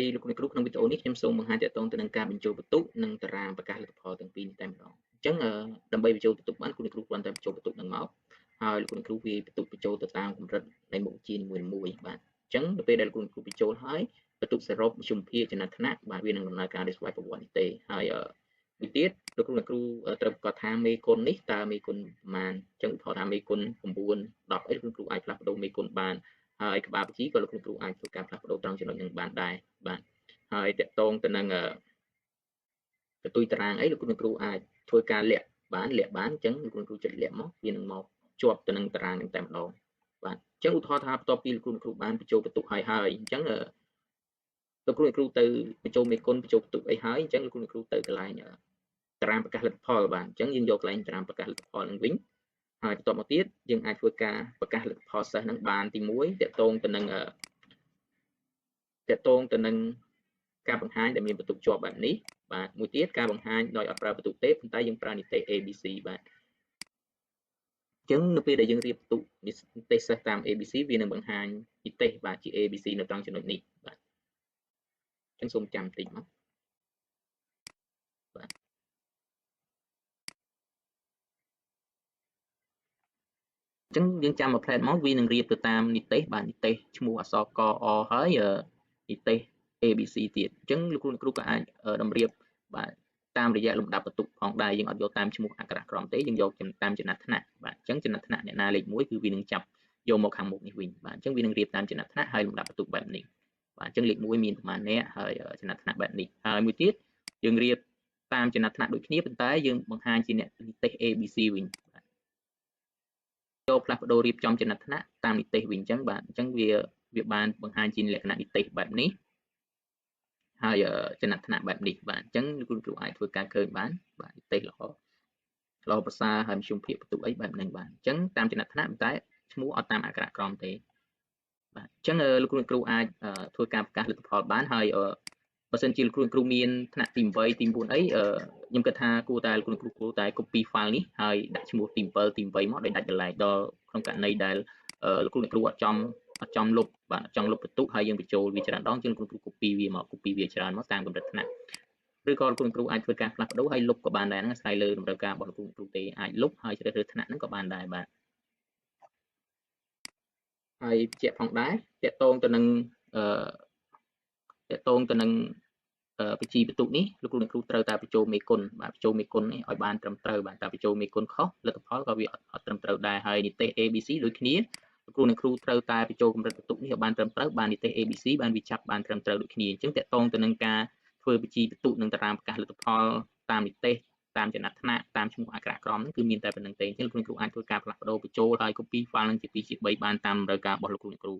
ពីលោកគ្រូក្នុងវីដេអូនេះខ្ញុំសូមបង្ហាញទាក់ទងទៅនឹងការបញ្ចូលបន្ទុកនិងតារាងប្រកាសលទ្ធផលទាំងពីរនេះតែម្ដងអញ្ចឹងដើម្បីបញ្ចូលបន្ទុកបានគ្រូគ្រាន់តែបញ្ចូលបន្ទុកនឹងមកហើយលោកគ្រូវាបន្ទុកបញ្ចូលទៅតាមកម្រិតនៃមុខវិជ្ជានីមួយៗបាទអញ្ចឹងនៅពេលដែលលោកគ្រូបញ្ចូលហើយបន្ទុកសរុបមធ្យមភាគចំណាត់ថ្នាក់បាទវានឹងដំណើរការដោយស្វ័យប្រវត្តិនេះទេហើយមួយទៀតលោកគ្រូត្រូវប្រកាសថាមេគុណនេះតើមេគុណប្រមាណអញ្ចឹងឧទាហរណ៍ថាមេគុណ9 10អីលោកគ្រូអាចផ្លាស់ប្ដូរមេគុណបានហើយក្បាលបញ្ជីក៏លោកគ្រូអាចធ្វើការផ្លាស់ប្ដូរត្រង់ចំណុចនឹងបានដែរបាទហើយតកតងទៅនឹងកន្ទុយតារាងអីលោកគ្រូអាចធ្វើការលាក់បានអញ្ចឹងលោកគ្រូចិត្តលាក់មកវានឹងមកជាប់ទៅនឹងតារាងនឹងតែម្ដងបាទអញ្ចឹងឧទាហរណ៍ថាបន្ទាប់ពីលោកគ្រូបានបញ្ចូលបន្ទុកហើយអញ្ចឹងលោកគ្រូទៅបញ្ចូលមេគុណបញ្ចូលបន្ទុកអីហើយអញ្ចឹងលោកគ្រូទៅកន្លែងតារាងប្រកាសលទ្ធផលបាទអញ្ចឹងយើងយកកន្លែងតារាងប្រកាសលទ្ធផលនឹងវិញហើយបន្ទាប់មកទៀតយើងអាចធ្វើការប្រកាសលទ្ធផលសិស្សនឹងបានទី1តកតងទៅនឹងការបង្ហាញដែលមានបន្ទុកជាប់បែបនេះបាទមួយទៀតការបង្ហាញដោយអត់ប្រើបន្ទុកទេប៉ុន្តែយើងប្រើនីតិ ABC បាទអញ្ចឹងនៅពេលដែលយើងរៀបបន្ទុកនីតិសិស្សតាម ABC វានឹងបង្ហាញនីតិបាទជា ABC នៅត្រង់ចំណុចនេះបាទអញ្ចឹងសូមចាំបន្តិចមកបាទអញ្ចឹងយើងចាំមួយផ្លែតមកវានឹងរៀបទៅតាមនីតិបាទនីតិឈ្មោះអក្សរកអហើយនីតិ ABC ទៀតអញ្ចឹងលោកគ្រូក៏អាចតម្រៀបបាទតាមរយៈលំដាប់បន្ទុកផងដែរយើងអត់យកតាមឈ្មោះអក្សរក្រមទេយើងយកតាមចំណាត់ថ្នាក់បាទអញ្ចឹងចំណាត់ថ្នាក់អ្នកណាលេខ1គឺវានឹងចាប់យកមកខាងមុខនេះវិញបាទអញ្ចឹងវានឹងរៀបតាមចំណាត់ថ្នាក់ហើយលំដាប់បន្ទុកបែបនេះបាទអញ្ចឹងលេខ1មានប្រមាណអ្នកហើយចំណាត់ថ្នាក់បែបនេះហើយមួយទៀតយើងរៀបតាមចំណាត់ថ្នាក់ដូចគ្នាប៉ុន្តែយើងបង្ហាញជាអ្នកនីតិ ABC វិញយកផ្លាស់ប្ដូររៀបចំចំណាត់ថ្នាក់តាមនីតិវិញអញ្ចឹងបាទអញ្ចឹងវាបានបង្ហាញជាលក្ខណៈនីតិបែបនេះហើយចំណាត់ថ្នាក់បែបនេះបាទអញ្ចឹងលោកគ្រូអាចធ្វើការឃើញបានបាទនីតិល្អប្រសើរហើយមធ្យមភាគបន្ទុកអីបែបហ្នឹងបាទអញ្ចឹងតាមចំណាត់ថ្នាក់ប៉ុន្តែឈ្មោះអត់តាមអក្សរក្រមទេបាទអញ្ចឹងលោកគ្រូអាចធ្វើការប្រកាសលទ្ធផលបានហើយបើសិនជាលោកគ្រូមានថ្នាក់ទី8ទី9អីខ្ញុំគិតថាគួរតែលោកគ្រូតែ copy file នេះហើយដាក់ឈ្មោះទី7ទី8មកដោយដាច់ដោយឡែកដល់ក្នុងករណីដែលលោកគ្រូអត់ចំលុបបាទចង់លុបបន្ទុកហើយយើងបញ្ចូលវាច្រើនដងជាងលោកគ្រូ copy វាច្រើនមកតាមកម្រិតថ្នាក់ឬក៏លោកគ្រូអាចធ្វើការផ្លាស់ប្ដូរហើយលុបក៏បានដែរហ្នឹងអាស្រ័យលើតម្រូវការរបស់លោកគ្រូទេអាចលុបហើយជ្រើសរើសថ្នាក់ហ្នឹងក៏បានដែរបាទហើយបញ្ជាក់ផងដែរតកតងទៅនឹងបញ្ជីបន្ទុកនេះលោកគ្រូត្រូវតែបញ្ចូលមេគុណបាទបញ្ចូលមេគុណនេះឲ្យបានត្រឹមត្រូវបាទតែបញ្ចូលមេគុណខុសលទ្ធផលក៏វាអត់ត្រឹមត្រូវដែរហើយនីតិ ABC ដូចគ្នាលោកគ្រូត្រូវតែបញ្ចូលកម្រិតបន្ទុកនេះឲ្យបានត្រឹមត្រូវបាននីតិ ABC បានវាចាប់បានត្រឹមត្រូវដូចគ្នាអញ្ចឹងតកតងទៅនឹងការធ្វើបញ្ជីបន្ទុកនិងតារាងប្រកាសលទ្ធផលតាមនីតិតាមចំណាត់ថ្នាក់តាមឈ្មោះអក្សរក្រមហ្នឹងគឺមានតែប៉ុណ្្នឹងទេអញ្ចឹងលោកគ្រូអាចធ្វើការផ្លាស់ប្ដូរបញ្ចូលហើយ copy file នឹងជា2ជា3បានតាមតម្រូវការរបស់លោកគ្រូ